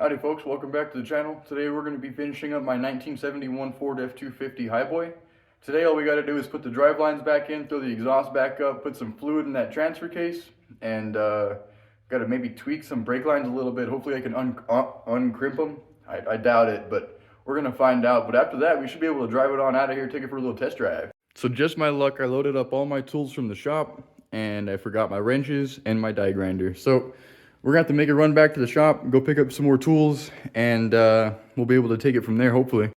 Howdy folks, welcome back to the channel. Today we're going to be finishing up my 1971 Ford F250 Highboy. Today all we got to do is put the drive lines back in, throw the exhaust back up, put some fluid in that transfer case, and got to maybe tweak some brake lines a little bit. Hopefully I can uncrimp them. I doubt it, but we're going to find out. But after that we should be able to drive it on out of here, take it for a little test drive. So just my luck, I loaded up all my tools from the shop and I forgot my wrenches and my die grinder. So we're gonna have to make a run back to the shop, go pick up some more tools, and we'll be able to take it from there, hopefully.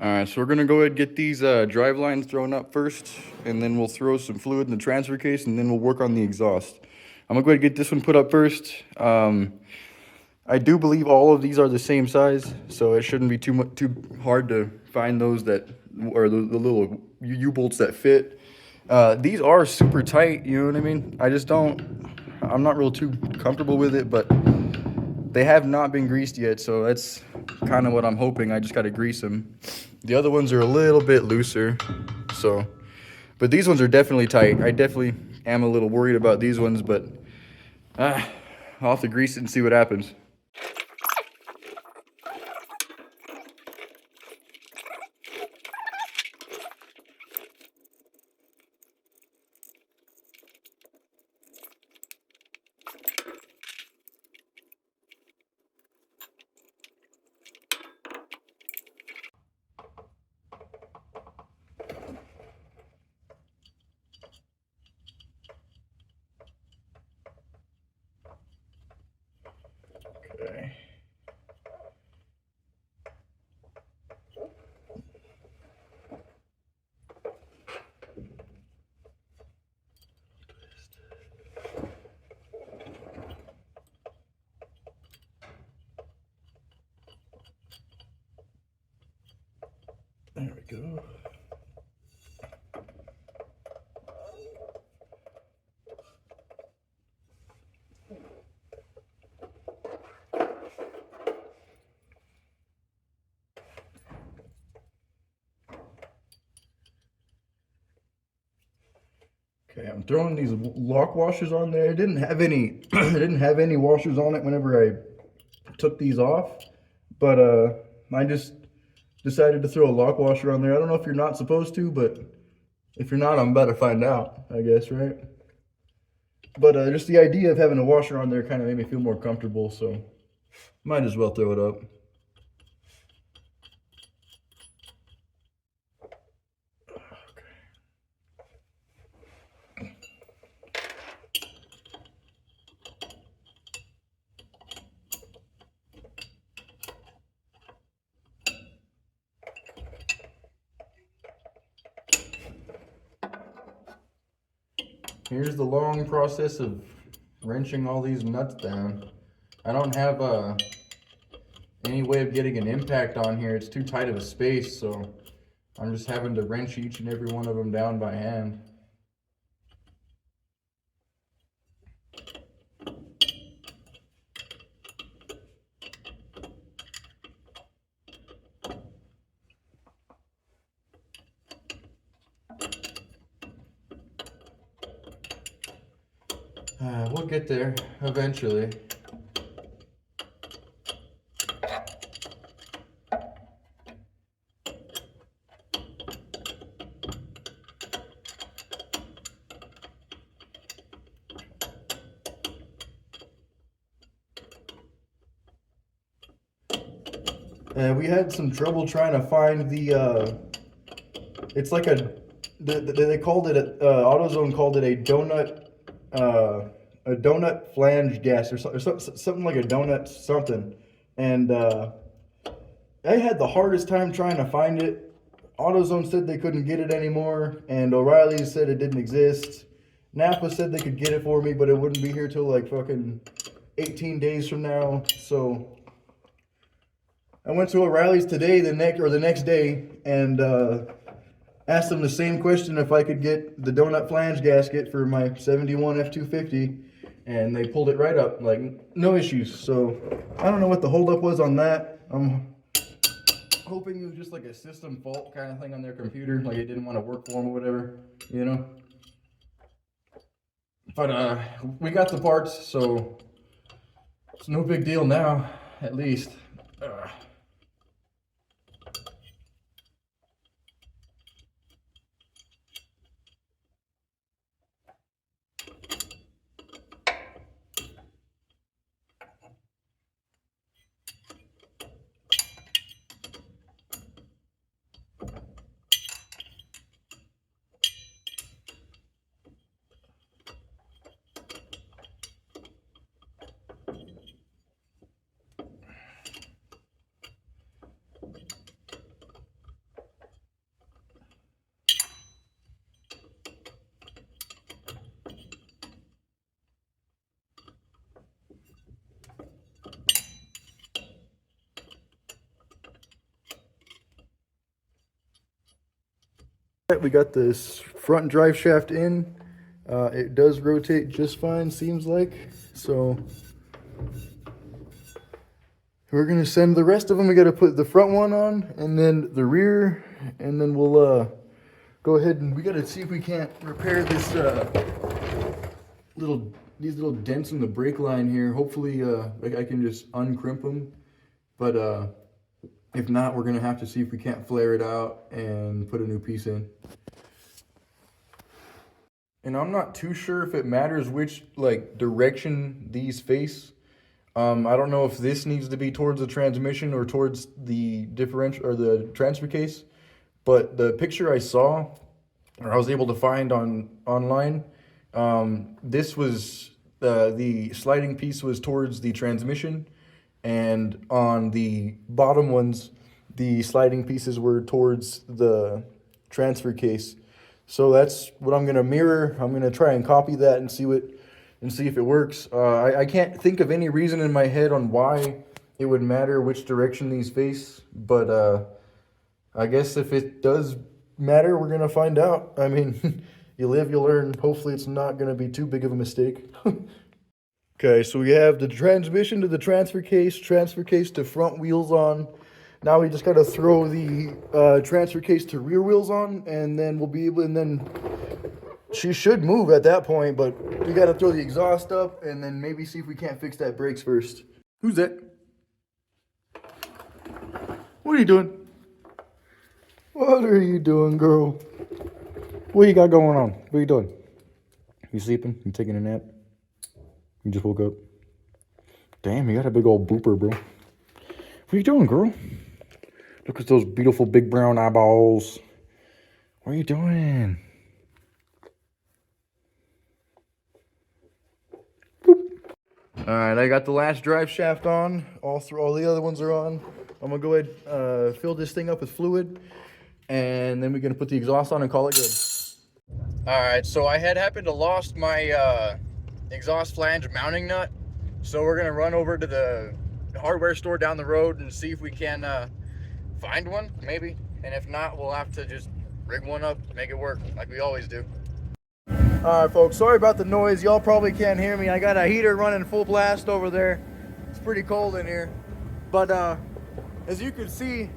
Alright, so we're gonna go ahead and get these drive lines thrown up first, and then we'll throw some fluid in the transfer case, and then we'll work on the exhaust. I'm gonna go ahead and get this one put up first. I do believe all of these are the same size, so it shouldn't be too hard to find those that, or the little U-bolts that fit. These are super tight, you know what I mean? I'm not real too comfortable with it, but they have not been greased yet, so that's kind of what I'm hoping. I just got to grease them. The other ones are a little bit looser, so, but these ones are definitely tight. I definitely am a little worried about these ones, but I'll have to grease it and see what happens. Okay. There we go. Okay, I'm throwing these lock washers on there. It didn't have any it didn't have any washers on it whenever I took these off, but I just decided to throw a lock washer on there. I don't know if you're not supposed to, but if you're not, I'm about to find out, I guess, right? But just the idea of having a washer on there kind of made me feel more comfortable, so might as well throw it up. Here's the long process of wrenching all these nuts down. I don't have any way of getting an impact on here. It's too tight of a space, so I'm just having to wrench each and every one of them down by hand. We'll get there eventually. We had some trouble trying to find the, it's like they called it, AutoZone called it a donut flange gas or something like a donut something. And I had the hardest time trying to find it. AutoZone said they couldn't get it anymore, and O'Reilly's said it didn't exist. Napa said they could get it for me, but it wouldn't be here till like fucking 18 days from now. So I went to O'Reilly's today, the next day, and asked them the same question if I could get the donut flange gasket for my 71 F250, and they pulled it right up, like no issues. So I don't know what the holdup was on that. I'm hoping it was just like a system fault kind of thing on their computer, like it didn't want to work for them or whatever, you know. But we got the parts, so it's no big deal now, at least. We got this front drive shaft in. It does rotate just fine, seems like. So we're gonna send the rest of them. We got to put the front one on, and then the rear, and then we'll go ahead and we got to see if we can't repair this these little dents in the brake line here. Hopefully, I can just uncrimp them, but if not, we're gonna have to see if we can't flare it out and put a new piece in. And I'm not too sure if it matters which like direction these face. I don't know if this needs to be towards the transmission or towards the differential or the transfer case, but the picture I saw or I was able to find online, this was the sliding piece was towards the transmission, and on the bottom ones, the sliding pieces were towards the transfer case. So that's what I'm gonna mirror. I'm gonna try and copy that and see if it works. I can't think of any reason in my head on why it would matter which direction these face, but I guess if it does matter, we're gonna find out. I mean, you live, you learn. Hopefully it's not gonna be too big of a mistake. Okay, so we have the transmission to the transfer case to front wheels on. Now we just gotta throw the transfer case to rear wheels on, and then we'll be able, and then she should move at that point, but we gotta throw the exhaust up and then maybe see if we can't fix that brakes first. Who's that? What are you doing? What are you doing, girl? What you got going on? What are you doing? You sleeping? You taking a nap? You just woke up? Damn, you got a big old booper, bro. What are you doing, girl? Look at those beautiful big brown eyeballs. What are you doing? Alright, I got the last drive shaft on. All the other ones are on. I'm gonna go ahead fill this thing up with fluid, and then we're gonna put the exhaust on and call it good. Alright, so I had happened to lost my exhaust flange mounting nut, so we're gonna run over to the hardware store down the road and see if we can find one, maybe, and if not, we'll have to just rig one up, make it work like we always do. All right, folks, sorry about the noise. Y'all probably can't hear me. I got a heater running full blast over there. It's pretty cold in here. But as you can see,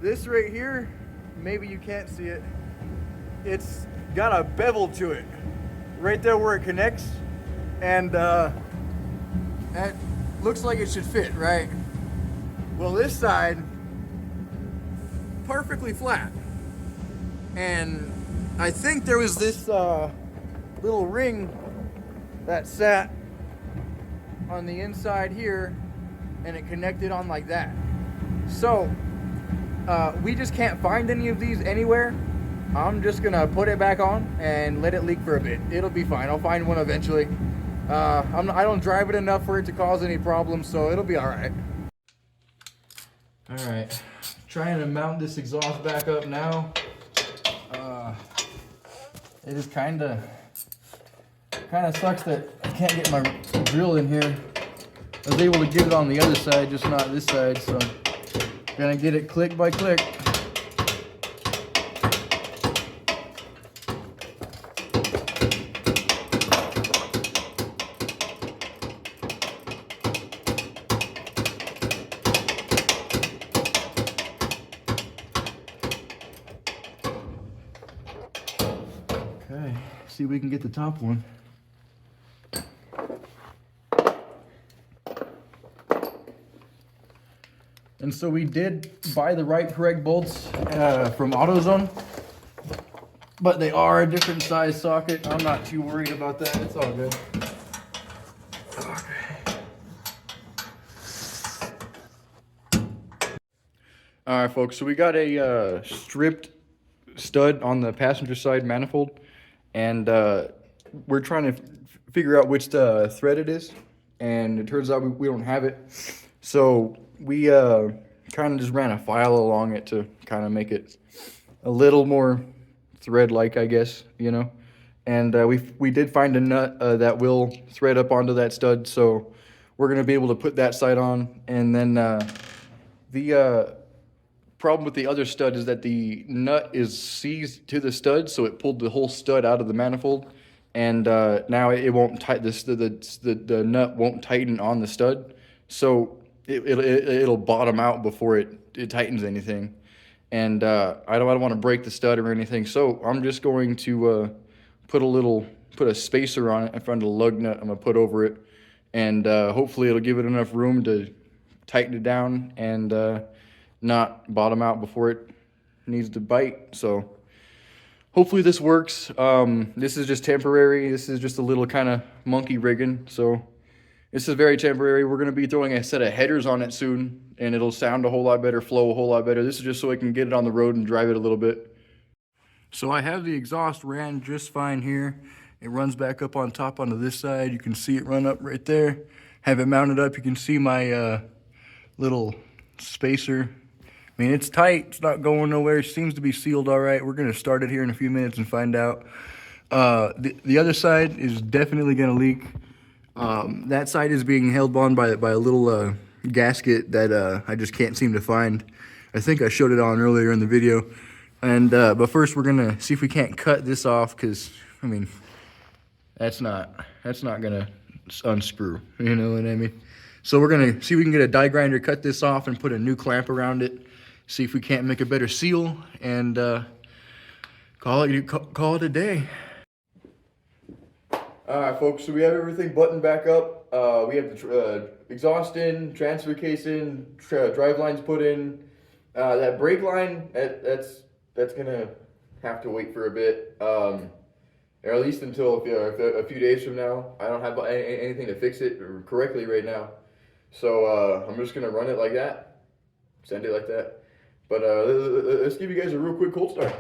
this right here, maybe you can't see it, it's got a bevel to it right there where it connects, and it looks like it should fit, right? Well, this side, perfectly flat. And I think there was this little ring that sat on the inside here, and it connected on like that. So we just can't find any of these anywhere. I'm just gonna put it back on and let it leak for a bit. It'll be fine. I'll find one eventually. I don't drive it enough for it to cause any problems, so it'll be all right. All right, trying to mount this exhaust back up now. It is kind of sucks that I can't get my drill in here. I was able to get it on the other side, just not this side, so gonna get it click by click. Okay, see if we can get the top one. And so we did buy the correct bolts from AutoZone, but they are a different size socket. I'm not too worried about that. It's all good. Okay. All right, folks. So we got a stripped stud on the passenger side manifold, and we're trying to figure out which thread it is, and it turns out we don't have it. So we kind of just ran a file along it to kind of make it a little more thread-like, I guess, you know. And we did find a nut that will thread up onto that stud, so we're gonna be able to put that side on. And then the problem with the other stud is that the nut is seized to the stud, so it pulled the whole stud out of the manifold, and now it won't tighten. The nut won't tighten on the stud, so it'll bottom out before it tightens anything. And I don't want to break the stud or anything, so I'm just going to put a spacer on it in front of the lug nut. I'm gonna put over it, and hopefully it'll give it enough room to tighten it down and not bottom out before it needs to bite. So hopefully this works. This is just temporary. This is just a little kind of monkey rigging, so this is very temporary. We're going to be throwing a set of headers on it soon, and it'll sound a whole lot better, flow a whole lot better. This is just so I can get it on the road and drive it a little bit. So I have the exhaust ran just fine here. It runs back up on top onto this side. You can see it run up right there. Have it mounted up. You can see my little spacer. I mean, it's tight. It's not going nowhere. It seems to be sealed all right. We're going to start it here in a few minutes and find out. The other side is definitely going to leak. That side is being held on by a little gasket that I just can't seem to find. I think I showed it on earlier in the video. And but first we're gonna see if we can't cut this off, because I mean that's not gonna unscrew. You know what I mean? So we're gonna see if we can get a die grinder, cut this off, and put a new clamp around it. See if we can't make a better seal, and call it a day. All right, folks, so we have everything buttoned back up. We have the exhaust in, transfer case in, drive lines put in. That brake line, that's gonna have to wait for a bit, or at least until a few days from now. I don't have anything to fix it correctly right now. So I'm just gonna run it like that, send it like that. But let's give you guys a real quick cold start.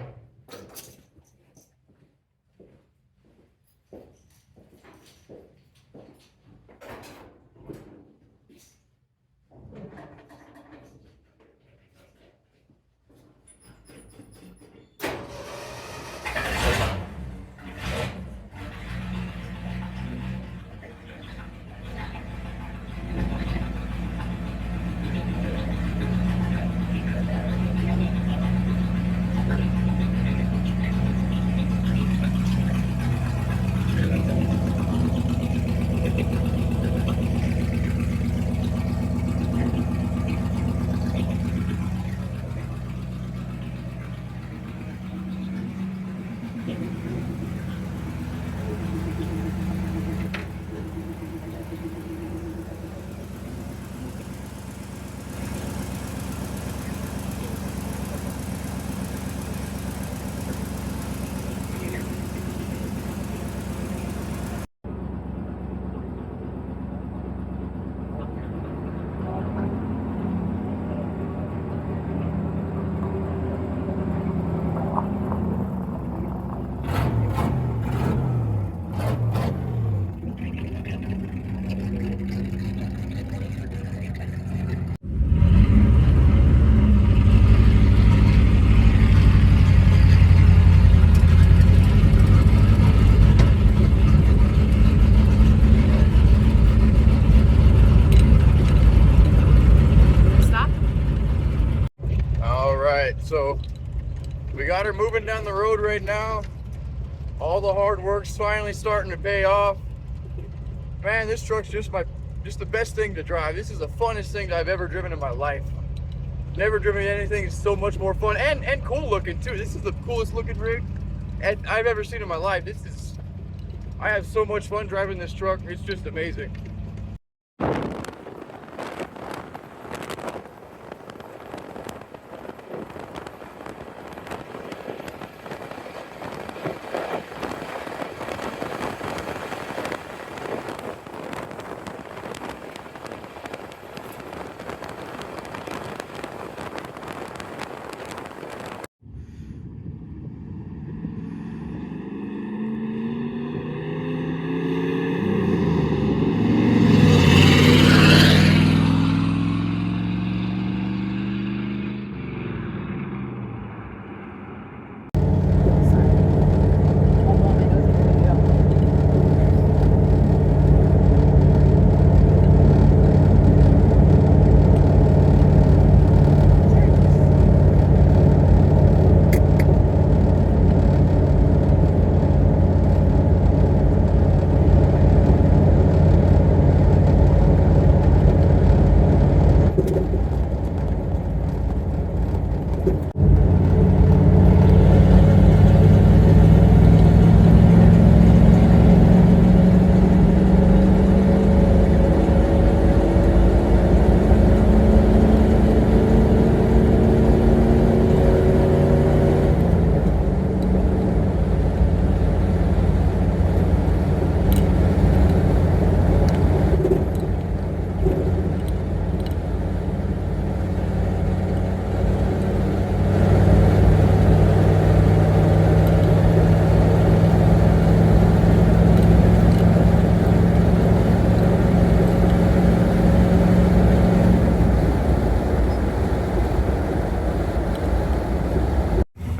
So we got her moving down the road right now. All the hard work's finally starting to pay off. Man, this truck's just the best thing to drive. This is the funnest thing I've ever driven in my life. Never driven anything so much more fun and cool looking too. This is the coolest looking rig I've ever seen in my life. I have so much fun driving this truck. It's just amazing.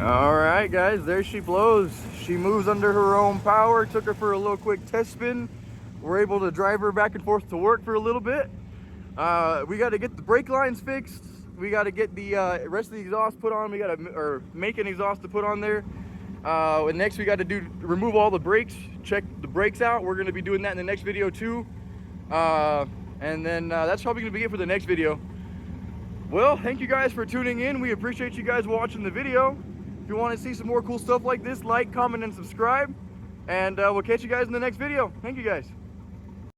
Alright guys, there she blows. She moves under her own power. Took her for a little quick test spin. We're able to drive her back and forth to work for a little bit. We got to get the brake lines fixed. We got to get the rest of the exhaust put on. We got to make an exhaust to put on there. And next we got to remove all the brakes, check the brakes out. We're going to be doing that in the next video too. And then that's probably going to be it for the next video. Well, thank you guys for tuning in. We appreciate you guys watching the video. If you want to see some more cool stuff like this, like, comment, and subscribe. And we'll catch you guys in the next video. Thank you guys.